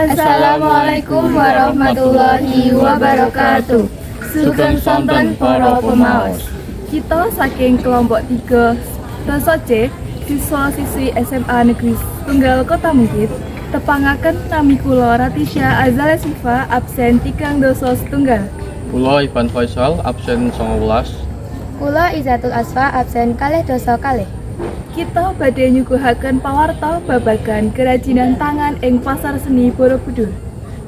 Assalamualaikum warahmatullahi wabarakatuh. Sugeng sonten para pemaos. Kita saking kelompok 3 Doso C, siswa-siswi SMA Negeri Tunggal Kota Mungkit, tepangaken nami kula Ratisya Azale Sifa absen 3 doso setunggal. Kula Iban Faisal absen 19. Kula Izatul Asfa absen 2 doso kalih. Kita badhe nyuguhaken pawarta babagan kerajinan tangan ing Pasar Seni Borobudur.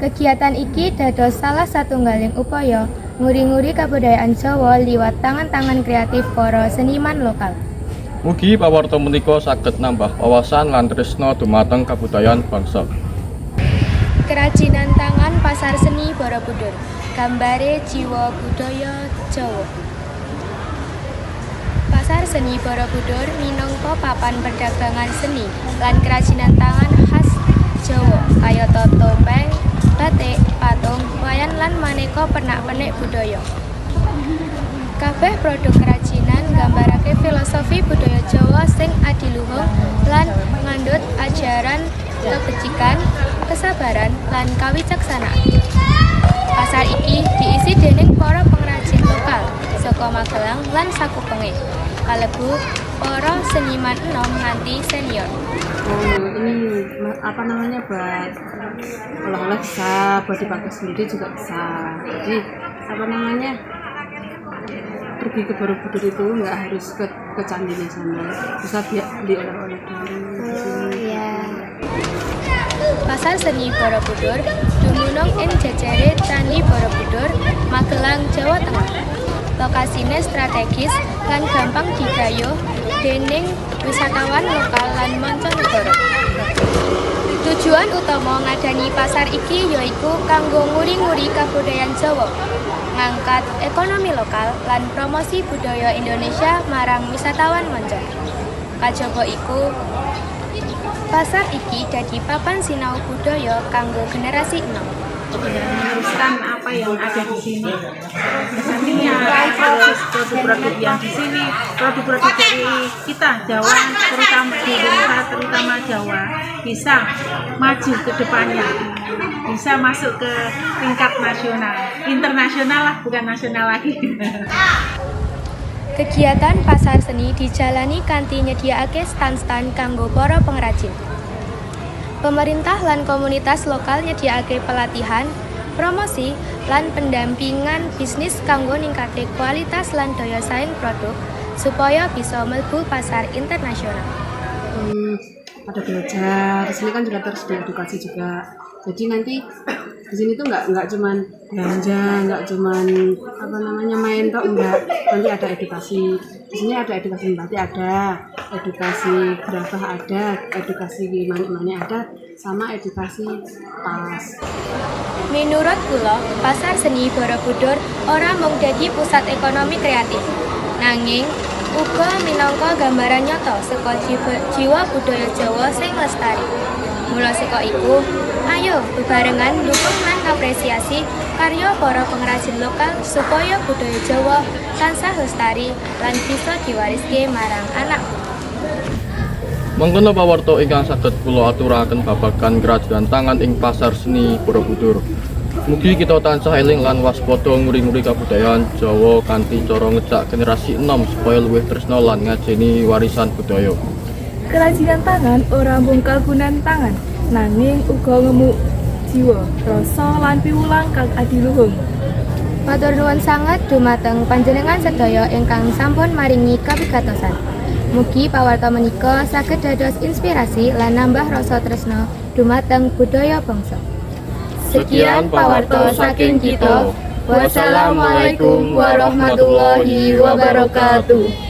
Kegiatan iki dados salah satunggaling upaya nguri-nguri kabudayaan Jawa liwat tangan-tangan kreatif para seniman lokal. Mugi pawarta menika saged nambah wawasan lan tresna dumateng kabudayaan bangsa. Kerajinan tangan Pasar Seni Borobudur, gambare jiwa budaya Jawa. Pasar Seni Borobudur minangka papan perdagangan seni lan kerajinan tangan khas Jawa kayata topeng, batik, patung, wayan lan maneka pernak-pernik budaya. Kabeh produk kerajinan nggambarake filosofi budaya Jawa sing adiluhung lan ngandhut ajaran kebecikan, kesabaran lan kawicaksanaan. Pasar iki diisi dening para pengrajin lokal saka Magelang lan sakupenge, kalebu para seniman enom nganti senior. Ini buat oleh-oleh bisa, buat dipakai sendiri juga bisa. Jadi pergi ke Borobudur itu nggak harus ke candinya sana, bisa beli oleh-oleh dulu. Pasar Seni Borobudur dumunung ing jejere Candi Borobudur, Magelang, Jawa Tengah. Lokasine strategis lan gampang digayuh dening wisatawan lokal lan mancanegara. Tujuan utama ngadani pasar iki yaiku kanggo nguri-nguri kabudayaan Jawa, ngangkat ekonomi lokal lan promosi budaya Indonesia marang wisatawan manca. Kajaba iku, pasar iki dadi papan sinau budaya kanggo generasi enom. Meneruskan apa yang ada di sini. Nantinya produk-produk yang di sini, produk-produk dari kita Jawa, terutama di Indonesia, terutama Jawa, bisa maju ke depannya, bisa masuk ke tingkat nasional, internasional lah, bukan nasional lagi. Kegiatan pasar seni dijalani kanthi nyediakake stand-stand kanggo para pengrajin. Pemerintah lan komunitas lokal nyediakake pelatihan, promosi, lan pendampingan bisnis kanggo ningkate kualitas lan daya saing produk supaya bisa mlebu pasar internasional. Ada belajar, di sini kan juga tersedia edukasi juga. Jadi nanti di sini tuh nggak cuman belanja, nggak cuman main tok, enggak. Nanti ada edukasi. Di sini ada edukasi batik, ada edukasi gerabah, ada edukasi manik-manik, ada sama edukasi tas. Menurut kula, Pasar Seni Borobudur ora mung dadi pusat ekonomi kreatif, nanging uga minangka gambaran nyata saka jiwa budaya Jawa sing lestari. Mula saka iku, ayo bebarengan dukung lan apresiasi karya para pengrajin lokal supaya budaya Jawa tansah lestari lan bisa diwariske marang anak. Mangkono pawarta ingkang saged kula aturaken babagan kerajinan tangan ing Pasar Seni Borobudur. Mugi kita tansah eling lan waspada nguri-nguri kabudayaan Jawa kanthi cara ngejak generasi enom supaya luwih tresna lan ngajeni warisan budaya. Kerajinan tangan ora mung kagunan tangan, nanging uga ngemu jiwa, rasa lan piwulang kang adiluhung. Matur nuwun sanget dumateng panjenengan sedaya ingkang sampun maringi kawigatosan. Mugi pawarta menika saged dados inspirasi lan nambah rasa tresna dumateng budaya bangsa. Sekian pawarta saking kita. Wassalamualaikum warahmatullahi wabarakatuh.